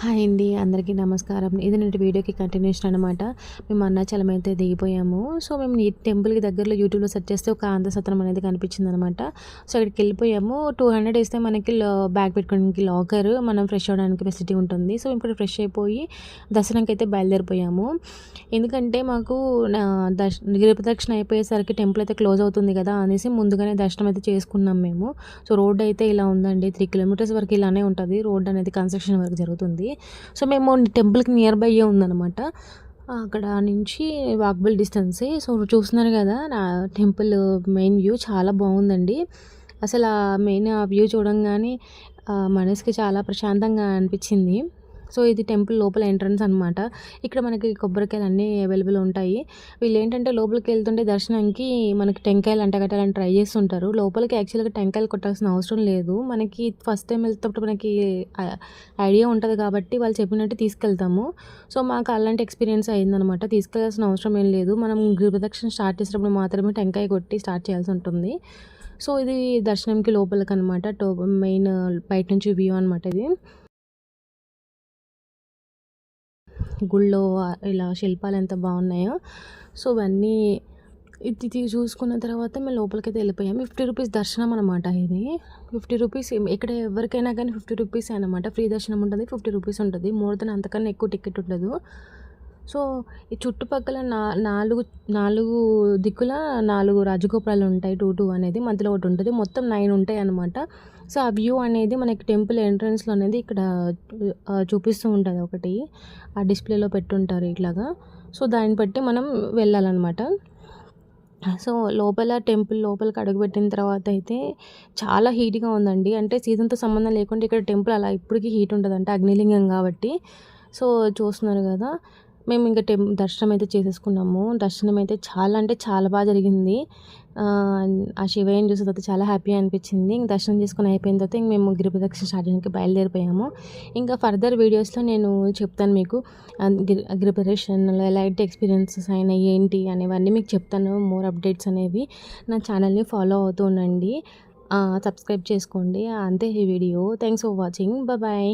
Hi అండి, అందరికీ నమస్కారం. ఇది నేటి వీడియోకి కంటిన్యూషన్ అనమాట. మేము అరుణాచలం అయితే దిగిపోయాము. సో, మేము ఈ టెంపుల్‌కి దగ్గరలో యూట్యూబ్‌లో సెర్చ్ చేస్తే ఒక ఆంధ్ర అనేది కనిపించిందనమాట. సో, అక్కడికి వెళ్ళిపోయాము. 200 ఇస్తే మనకి బ్యాగ్ పెట్టుకోవడానికి లాకర్, మనం ఫ్రెష్ అవ్వడానికి ఫెసిలిటీ ఉంటుంది. సో, ఇప్పుడు ఫ్రెష్ అయిపోయి దర్శనంకి అయితే బయలుదేరిపోయాము. ఎందుకంటే మాకు గిరి ప్రదక్షిణ అయిపోయేసరికి టెంపుల్ అయితే క్లోజ్ అవుతుంది కదా అనేసి ముందుగానే దర్శనం అయితే చేసుకున్నాం మేము. సో, రోడ్ అయితే ఇలా ఉందండి. 3 కిలోమీటర్స్ వరకు ఇలానే ఉంటుంది. రోడ్ అనేది కన్స్ట్రక్షన్ వర్క్ జరుగుతుంది. మేము టెంపుల్కి నియర్ బై ఉందన్నమాట. అక్కడ నుంచి వాకబుల్ డిస్టెన్సే. సో, చూస్తున్నారు కదా, నా టెంపుల్ మెయిన్ వ్యూ చాలా బాగుందండి. అసలు ఆ మెయిన్ ఆ వ్యూ చూడంగానే మనసుకి చాలా ప్రశాంతంగా అనిపించింది. సో, ఇది టెంపుల్ లోపల ఎంట్రన్స్ అనమాట. ఇక్కడ మనకి కొబ్బరికాయలు అన్నీ అవైలబుల్ ఉంటాయి. వీళ్ళు ఏంటంటే లోపలికి వెళ్తుంటే దర్శనానికి మనకి టెంకాయలు అంటగట్టాలని ట్రై చేస్తుంటారు. లోపలికి యాక్చువల్గా టెంకాయలు కొట్టాల్సిన అవసరం లేదు. మనకి ఫస్ట్ టైం వెళ్తేటప్పుడు మనకి ఐడియా ఉంటుంది కాబట్టి వాళ్ళు చెప్పినట్టు తీసుకెళ్తాము. సో, మాకు అలాంటి ఎక్స్పీరియన్స్ అయిందనమాట. తీసుకెళ్లాల్సిన అవసరం ఏం లేదు. మనం గిరి ప్రదక్షిణ స్టార్ట్ చేసేటప్పుడు మాత్రమే టెంకాయ కొట్టి స్టార్ట్ చేయాల్సి ఉంటుంది. సో, ఇది దర్శనంకి లోపలికి అనమాట. మెయిన్ బయట నుంచి వ్యూ అనమాట ఇది. గుళ్ళో ఇలా శిల్పాలు ఎంత బాగున్నాయో. సో, ఇవన్నీ ఇది చూసుకున్న తర్వాత మేము లోపలికైతే వెళ్ళిపోయాం. 50 రూపీస్ దర్శనం అనమాట ఇది. 50 రూపీస్ ఇక్కడ ఎవరికైనా కానీ 50 రూపీసే అనమాట. ఫ్రీ దర్శనం ఉంటుంది, 50 రూపీస్ ఉంటుంది. మోర్ దెన్ అంతకన్నా ఎక్కువ టికెట్ ఉండదు. సో, ఈ చుట్టుపక్కల నాలుగు దిక్కుల 4 రాజగోపురాలు ఉంటాయి. 2 అనేది మధ్యలో ఒకటి ఉంటుంది. మొత్తం 9 ఉంటాయి అన్నమాట. సో, ఆ వ్యూ అనేది మనకి టెంపుల్ ఎంట్రన్స్లో అనేది ఇక్కడ చూపిస్తూ ఉంటుంది ఒకటి. ఆ డిస్ప్లేలో పెట్టుంటారు ఇట్లాగా. సో, దాన్ని బట్టి మనం వెళ్ళాలన్నమాట. సో, టెంపుల్ లోపలికి అడుగుపెట్టిన తర్వాత అయితే చాలా హీట్‌గా ఉందండి. అంటే సీజన్‌తో సంబంధం లేకుండా ఇక్కడ టెంపుల్ అలా ఇప్పటికి హీట్ ఉంటదంట, అగ్నిలింగం కాబట్టి. సో, చూస్తున్నారు కదా, మేము ఇంకా దర్శనం అయితే చేసేసుకున్నాము. దర్శనం అయితే చాలా అంటే చాలా బాగా జరిగింది. ఆ శివయ్యని చూసిన తర్వాత చాలా హ్యాపీ అనిపించింది. ఇంక దర్శనం చేసుకొని అయిపోయిన తర్వాత ఇంక మేము గిరి ప్రదక్షిణ స్టార్ట్ చేయడానికి బయలుదేరిపోయాము. ఇంకా ఫర్దర్ వీడియోస్లో నేను చెప్తాను మీకు గిరి ప్రదక్షిణలో ఎలాంటి ఎక్స్పీరియన్సెస్ అయినాయి ఏంటి అనేవన్నీ మీకు చెప్తాను. మోర్ అప్డేట్స్ అనేవి నా ఛానల్ని ఫాలో అవుతూ ఉండండి. సబ్స్క్రైబ్ చేసుకోండి. అంతే ఈ video. Thanks for watching. Bye.